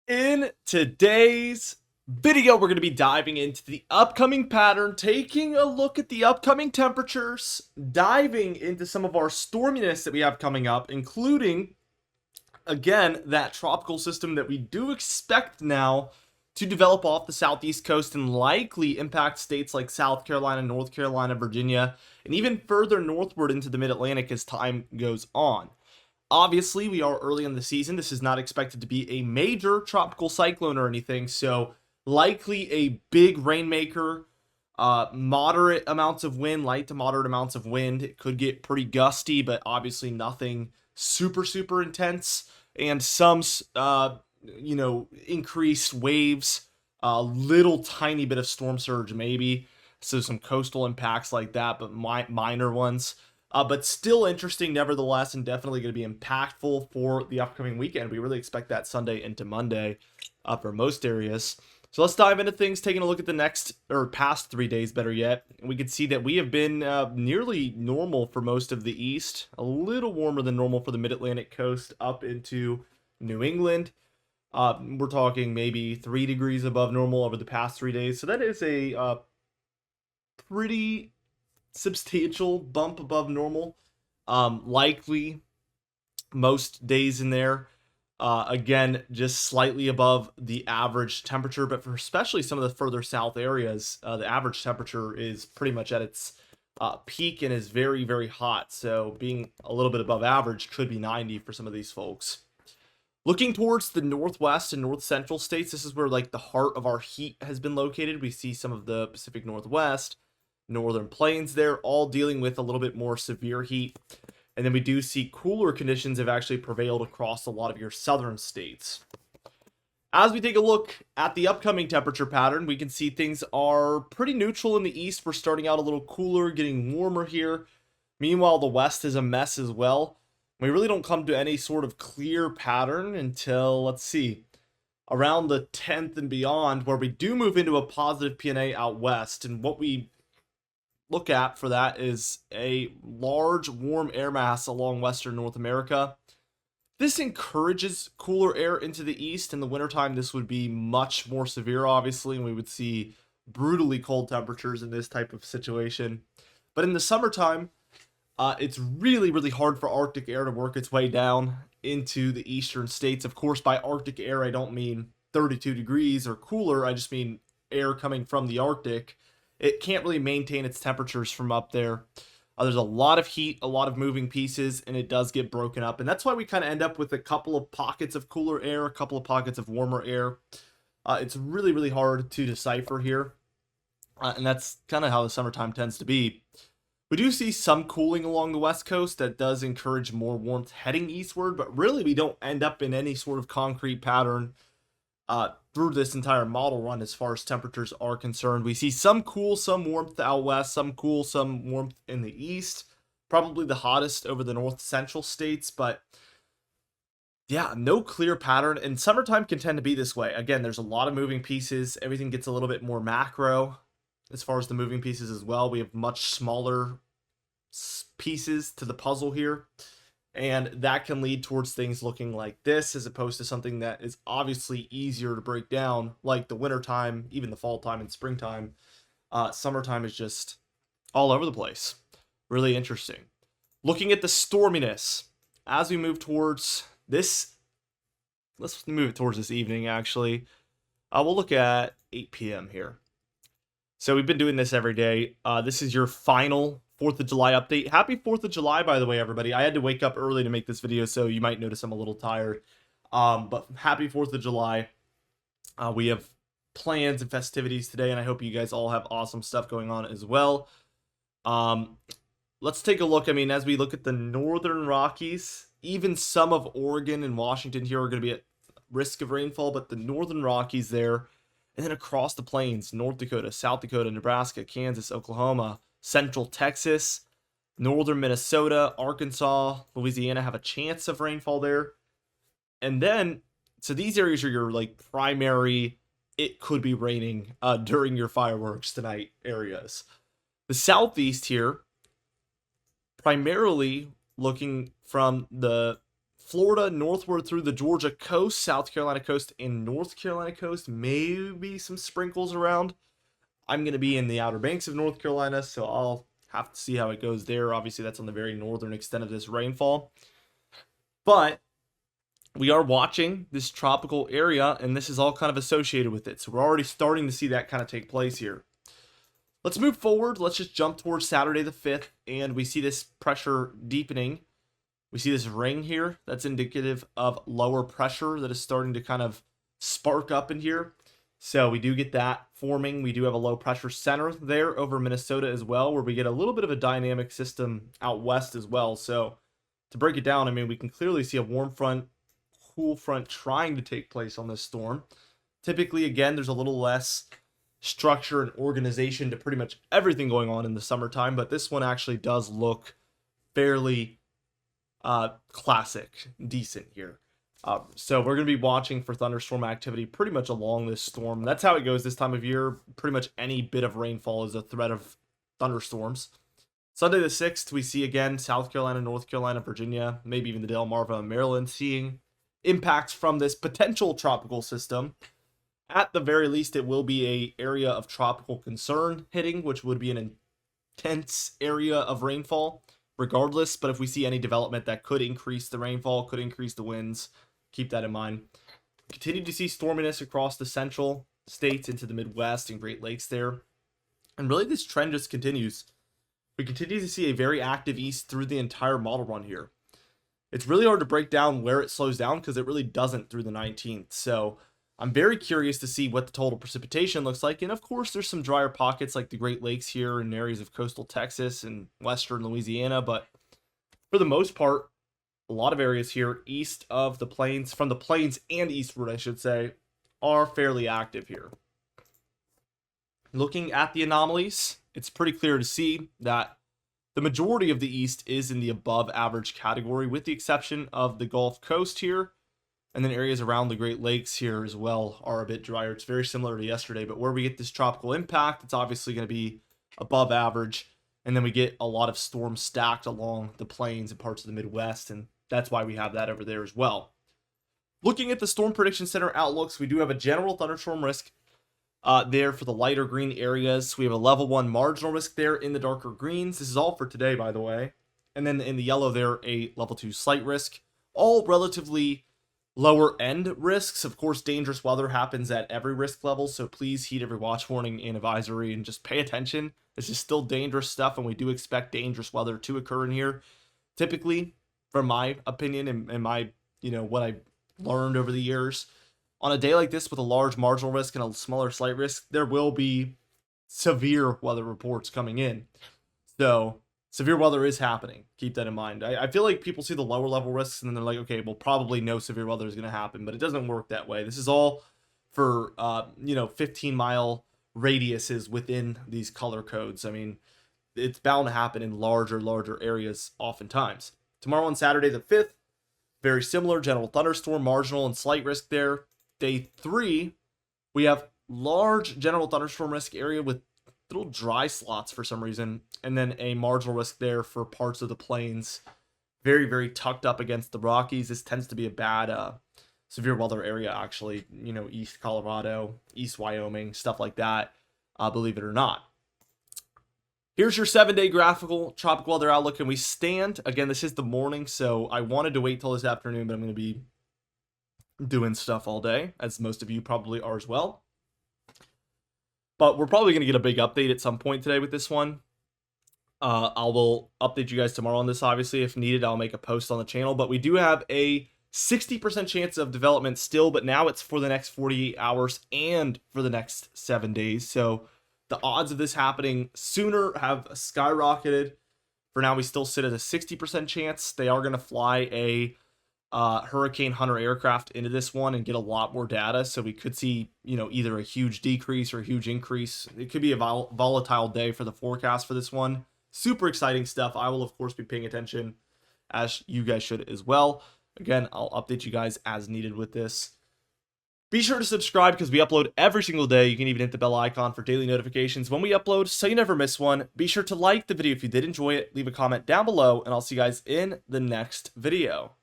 In today's video, we're going to be diving into the upcoming pattern, taking a look at the upcoming temperatures, diving into some of our storminess that we have coming up, including, again, that tropical system that we do expect now to develop off the southeast coast and likely impact states like South Carolina, North Carolina, Virginia, and even further northward into the mid-Atlantic as time goes on. Obviously, we are early in the season. This is not expected to be a major tropical cyclone or anything, so likely a big rainmaker. Moderate amounts of wind, light to moderate amounts of wind. It could get pretty gusty, but obviously nothing super intense. And some, increased waves. A little tiny bit of storm surge, maybe. So some coastal impacts like that, but minor ones. But still interesting nevertheless, and definitely going to be impactful for the upcoming weekend. We really expect that Sunday into Monday for most areas. So let's dive into things, taking a look at the next, or past 3 days, better yet. We can see that we have been nearly normal for most of the east, a little warmer than normal for the mid-Atlantic coast up into New England. We're talking maybe 3 degrees above normal over the past 3 days. So that is a pretty substantial bump above normal. Likely most days in there. Again, just slightly above the average temperature, but for especially some of the further south areas, the average temperature is pretty much at its peak and is very hot. So being a little bit above average could be 90 for some of these folks. Looking towards the northwest and north central states, this is where like the heart of our heat has been located. We see some of the Pacific Northwest, northern plains there, all dealing with a little bit more severe heat. And then we do see cooler conditions have actually prevailed across a lot of your southern states. As we take a look at the upcoming temperature pattern, we can see things are pretty neutral in the east. We're starting out a little cooler, getting warmer here. Meanwhile, the west is a mess as well. We really don't come to any sort of clear pattern until, let's see, around the 10th and beyond, where we do move into a positive PNA out west. And what we look at for that is a large warm air mass along western North America. This encourages cooler air into the east. In the wintertime, this would be much more severe, obviously, and we would see brutally cold temperatures in this type of situation. But in the summertime, it's really hard for Arctic air to work its way down into the eastern states. Of course, by Arctic air, I don't mean 32 degrees or cooler. I just mean air coming from the Arctic. It can't really maintain its temperatures from up there. There's a lot of heat, a lot of moving pieces, and it does get broken up. And that's why we kind of end up with a couple of pockets of cooler air, a couple of pockets of warmer air. It's really hard to decipher here. And that's kind of how the summertime tends to be. We do see some cooling along the west coast that does encourage more warmth heading eastward, but really we don't end up in any sort of concrete pattern through this entire model run as far as temperatures are concerned. We see some cool, some warmth out west, some cool, some warmth in the east. Probably the hottest over the north central states, but yeah, no clear pattern. And summertime can tend to be this way. Again, there's a lot of moving pieces. Everything gets a little bit more macro as far as the moving pieces as well. We have much smaller pieces to the puzzle here. And that can lead towards things looking like this, as opposed to something that is obviously easier to break down, like the wintertime, even the fall time and springtime. Summertime is just all over the place. Really interesting. Looking at the storminess as we move towards this. Let's move it towards this evening, actually. We'll look at 8 p.m. here. So we've been doing this every day. This is your final 4th of July update. Happy 4th of July, by the way, everybody. I had to wake up early to make this video, so you might notice I'm a little tired. But happy 4th of July. We have plans and festivities today, and I hope you guys all have awesome stuff going on as well. Let's take a look. I mean, as we look at the northern Rockies, even some of Oregon and Washington here are going to be at risk of rainfall, but the northern Rockies there, and then across the plains, North Dakota, South Dakota, Nebraska, Kansas, Oklahoma, central Texas, northern Minnesota, Arkansas, Louisiana have a chance of rainfall there. And then, so these areas are your like primary, it could be raining during your fireworks tonight areas. The southeast here, primarily looking from the Florida northward through the Georgia coast, South Carolina coast, and North Carolina coast. Maybe some sprinkles around. I'm going to be in the Outer Banks of North Carolina, so I'll have to see how it goes there. Obviously, that's on the very northern extent of this rainfall. But we are watching this tropical area, and this is all kind of associated with it. So we're already starting to see that kind of take place here. Let's move forward. Let's just jump towards Saturday the 5th, and we see this pressure deepening. We see this ring here. That's indicative of lower pressure that is starting to kind of spark up in here. So we do get that forming. We do have a low pressure center there over Minnesota as well, where we get a little bit of a dynamic system out west as well. So to break it down, I mean, we can clearly see a warm front, cool front trying to take place on this storm. Typically, again, there's a little less structure and organization to pretty much everything going on in the summertime, but this one actually does look fairly classic, decent here. So we're going to be watching for thunderstorm activity pretty much along this storm. That's how it goes this time of year. Pretty much any bit of rainfall is a threat of thunderstorms. Sunday the 6th, we see again South Carolina, North Carolina, Virginia, maybe even the Delmarva and Maryland seeing impacts from this potential tropical system. At the very least, it will be an area of tropical concern hitting, which would be an intense area of rainfall regardless. But if we see any development that could increase the rainfall, could increase the winds, keep that in mind. Continue to see storminess across the central states into the Midwest and Great Lakes there. And really this trend just continues. We continue to see a very active east through the entire model run here. It's really hard to break down where it slows down because it really doesn't through the 19th. So I'm very curious to see what the total precipitation looks like. And of course, there's some drier pockets like the Great Lakes here and areas of coastal Texas and western Louisiana. But for the most part, a lot of areas here east of the plains, from the plains and eastward, I should say, are fairly active here. Looking at the anomalies, it's pretty clear to see that the majority of the east is in the above average category, with the exception of the Gulf Coast here. And then areas around the Great Lakes here as well are a bit drier. It's very similar to yesterday, but where we get this tropical impact, it's obviously going to be above average. And then we get a lot of storms stacked along the plains and parts of the Midwest, and that's why we have that over there as well. Looking at the Storm Prediction Center outlooks, we do have a general thunderstorm risk there for the lighter green areas. We have a level 1 marginal risk there in the darker greens. This is all for today, by the way. And then in the yellow there, a level 2 slight risk. All relatively lower end risks. Of course, dangerous weather happens at every risk level, so please heed every watch warning and advisory and just pay attention. This is still dangerous stuff, and we do expect dangerous weather to occur in here. Typically, from my opinion and my, what I learned over the years, on a day like this with a large marginal risk and a smaller slight risk, there will be severe weather reports coming in. So severe weather is happening. Keep that in mind. I feel like people see the lower level risks and then they're like, okay, well, probably no severe weather is going to happen, but it doesn't work that way. This is all for, 15-mile radiuses within these color codes. I mean, it's bound to happen in larger areas oftentimes. Tomorrow on Saturday the 5th, very similar, general thunderstorm, marginal and slight risk there. Day 3, we have large general thunderstorm risk area with little dry slots for some reason, and then a marginal risk there for parts of the plains, very tucked up against the Rockies. This tends to be a bad severe weather area, actually, East Colorado, East Wyoming, stuff like that, believe it or not. Here's your 7-day graphical tropical weather outlook, and we stand, again, this is the morning, so I wanted to wait till this afternoon, but I'm going to be doing stuff all day, as most of you probably are as well. But we're probably going to get a big update at some point today with this one. I will update you guys tomorrow on this, obviously. If needed, I'll make a post on the channel. But we do have a 60% chance of development still, but now it's for the next 48 hours and for the next 7 days. So the odds of this happening sooner have skyrocketed. For now, we still sit at a 60% chance. They are going to fly a Hurricane Hunter aircraft into this one and get a lot more data, so we could see either a huge decrease or a huge increase. It could be a volatile day for the forecast for this one. Super exciting stuff. I will of course be paying attention, as you guys should as well. Again, I'll update you guys as needed with this. Be sure to subscribe because we upload every single day. You can even hit the bell icon for daily notifications when we upload so you never miss one. Be sure to like the video if you did enjoy it, leave a comment down below, and I'll see you guys in the next video.